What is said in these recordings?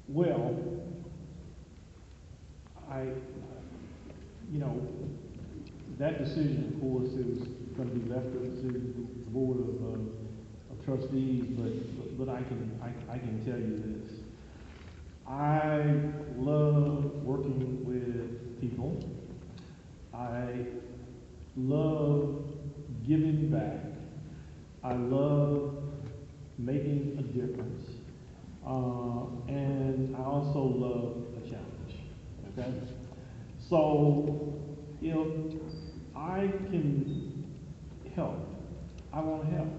Well, I, you know, that decision, of course, is going to be left up to the board of trustees. But I can tell you this: I love working with people. I love giving back. I love making a difference. And I also love a challenge. Okay? So if I can help, I want to help.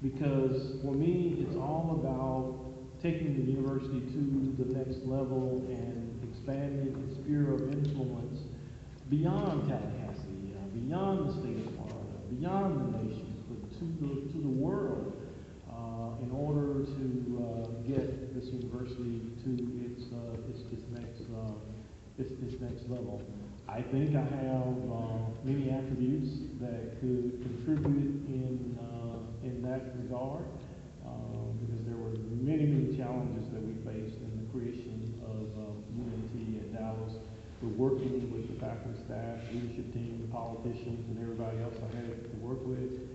Because for me, it's all about taking the university to the next level and expanding its sphere of influence beyond Tallahassee, beyond the state of Florida, beyond the nations, but to the world, in order to get this university to its next level. I think I have many attributes that could contribute in that regard, because there were many challenges that we faced in the creation of UNT at Dallas. We're working with the faculty, staff, leadership team, politicians, and everybody else I had to work with.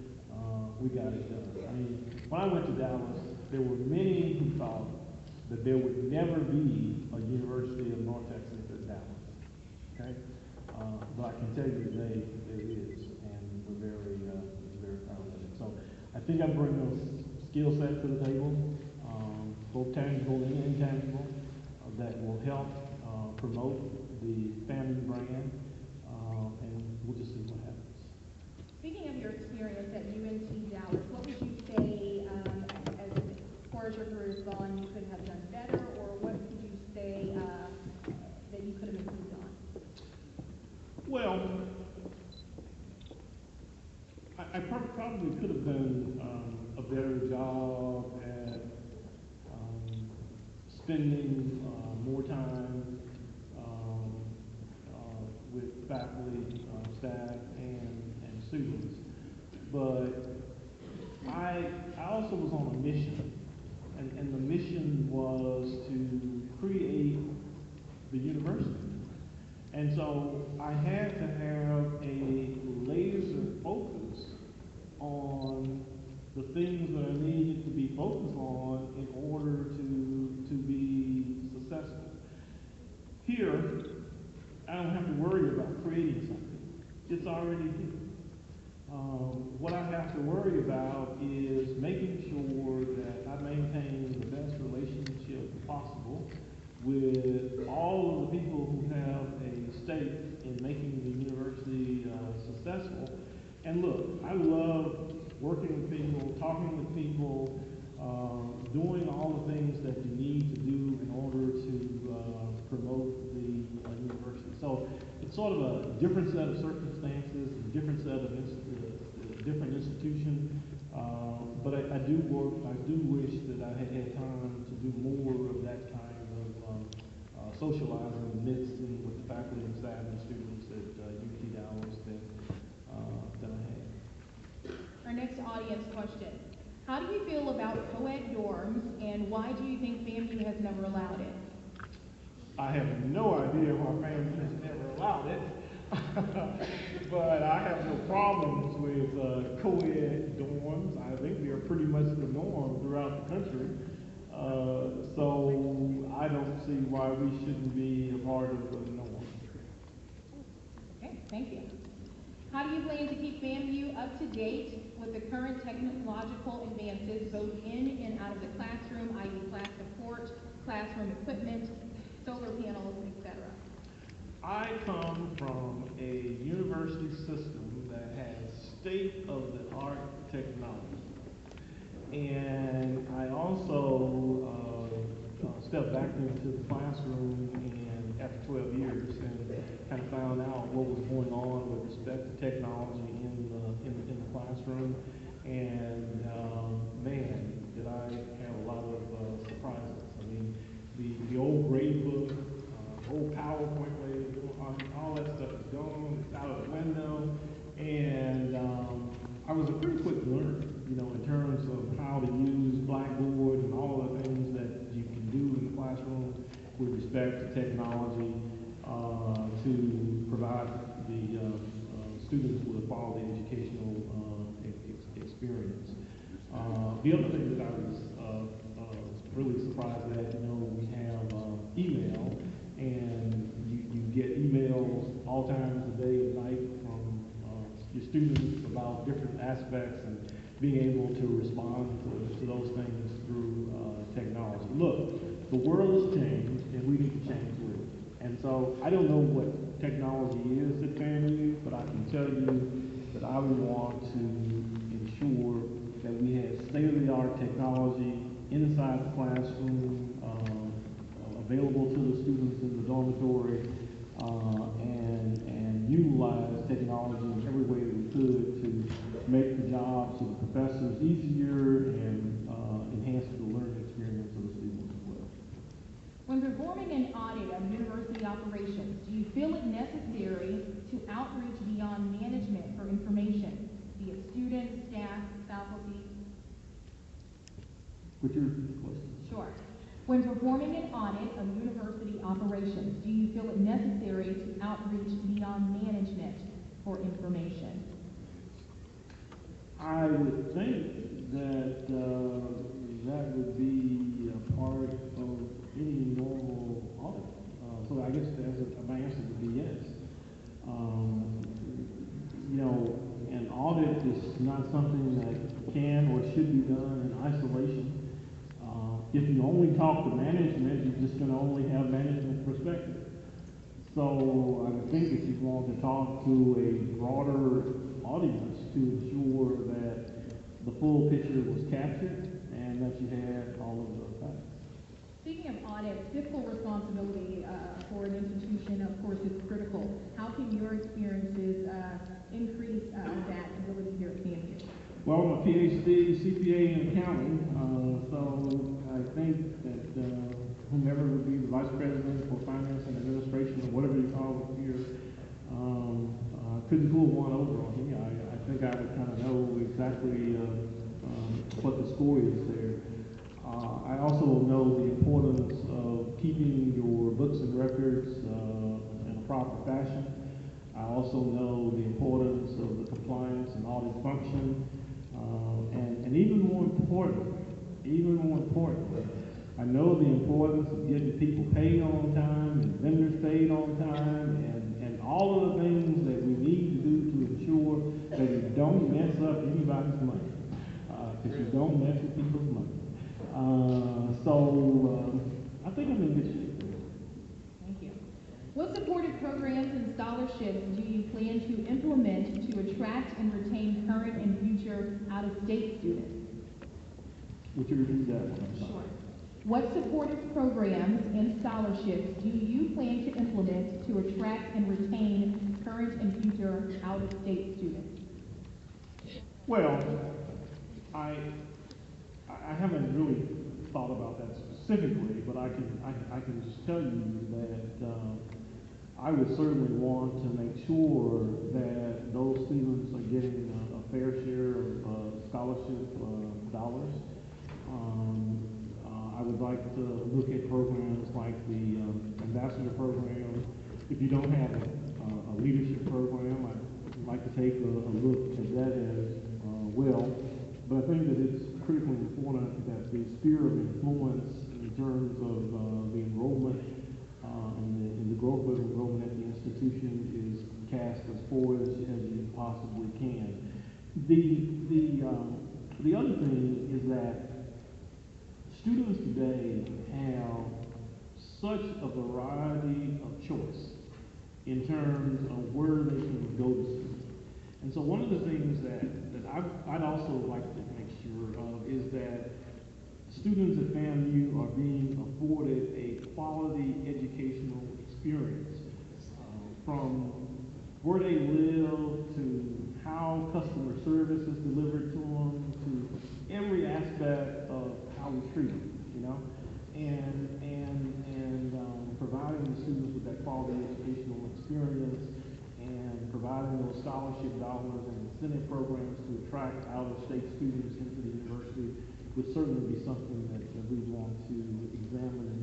We got it done. I mean, when I went to Dallas, there were many who thought that there would never be a University of North Texas at Dallas. Okay, but I can tell you today there is, and we're very proud of it. So I think I bring those skill sets to the table, both tangible and intangible, that will help promote the family brand, and we'll just see what happens. Speaking of your experience at UNT Dallas, what would you say, as far as your career has gone, you could have done better, or what would you say that you could have improved on? Well, I probably could have done a better job at spending more time with faculty, staff, and students. But I also was on a mission, and the mission was to create the university. And so I had to have a laser focus on the things that I needed to be focused on in order to be successful. Here, I don't have to worry about creating something. It's already here. What I have to worry about is making sure that I maintain the best relationship possible with all of the people who have a stake in making the university successful. And look, I love working with people, talking with people, doing all the things that you need to do in order to promote the university. So it's sort of a different set of circumstances, a different set of different institution. But I do wish that I had had time to do more of that kind of socializing and mixing with the faculty and staff and students at UT Dallas that I had. Our next audience question. How do you feel about co-ed dorms, and why do you think FAMU has never allowed it? I have no idea why FAMU has never allowed it, but I have no problems with co-ed dorms. I think they are pretty much the norm throughout the country. So I don't see why we shouldn't be a part of the norm. Okay, thank you. How do you plan to keep FAMU up to date with the current technological advances both in and out of the classroom, i.e. class support, classroom equipment, solar panels, etc.? I come from a university system that has state-of-the-art technology. And I also stepped back into the classroom and after 12 years and kind of found out what was going on with respect to technology in the classroom. And man, did I have a lot of surprises. I mean, the old grade book, old PowerPoint way, all that stuff is gone. It's out of the window. And I was a pretty quick learner, you know, in terms of how to use Blackboard and all the things that you can do in the classroom. classroom with respect to technology to provide the students with a quality educational experience. The other thing that I was really surprised at, we have email, and you get emails all times of the day and night from your students about different aspects and being able to respond to those things through technology. Look, the world has changed, and we need to change with it. And so I don't know what technology is at FAMU, but I can tell you that I would want to ensure that we have state-of-the-art technology inside the classroom, available to the students in the dormitory, and utilize technology in every way that we could to make the jobs of the professors easier and enhance the learning experience of the students as well. When performing an audit of university operations, do you feel it necessary to outreach beyond management for information, be it students, staff, faculty? What's your question? Sure. When performing an audit of university operations, do you feel it necessary to outreach beyond management for information? I would think that that would be a part of any normal audit. So I guess my answer would be yes. An audit is not something that can or should be done in isolation. If you only talk to management, you're just going to only have management perspective. So I would think that you want to talk to a broader audience to ensure that the full picture was captured and that you had all of the facts. Speaking of audits, fiscal responsibility for an institution, of course, is critical. How can your experiences increase that ability here at FAMU? Well, I'm a PhD CPA in accounting, so I think that whomever would be the vice president for finance and administration, or whatever you call it here, couldn't pull one over on me. I think I would kind of know exactly what the score is there. I also know the importance of keeping your books and records in a proper fashion. I also know the importance of the compliance and audit function. And even more importantly, I know the importance of getting people paid on time and vendors paid on time and all of the things that we need to do to ensure that you don't mess up anybody's money, because you don't mess with people's money. So I think I'm in good shape. Thank you. What supportive programs and scholarships do you plan to implement to attract and retain current and future out-of-state students? Would you repeat that one? Sure. What supportive programs and scholarships do you plan to implement to attract and retain current and future out-of-state students? Well, I haven't really thought about that specifically, but I can just tell you that I would certainly want to make sure that those students are getting a fair share of scholarship dollars. I would like to look at programs like the ambassador program. If you don't have a leadership program, I'd like to take a look at that as well. But I think that it's critically important that the sphere of influence in terms of the enrollment and the growth of enrollment at the institution is cast as forward as you possibly can. The other thing is that students today have such a variety of choice in terms of where they can go to school. And so one of the things that I'd also like to make sure of is that students at FAMU are being afforded a quality educational experience, from where they live to how customer service is delivered to them, to every aspect of how we treat them, and providing the students with that quality educational experience and providing those scholarship dollars and incentive programs to attract out-of-state students into the university would certainly be something that we want to examine and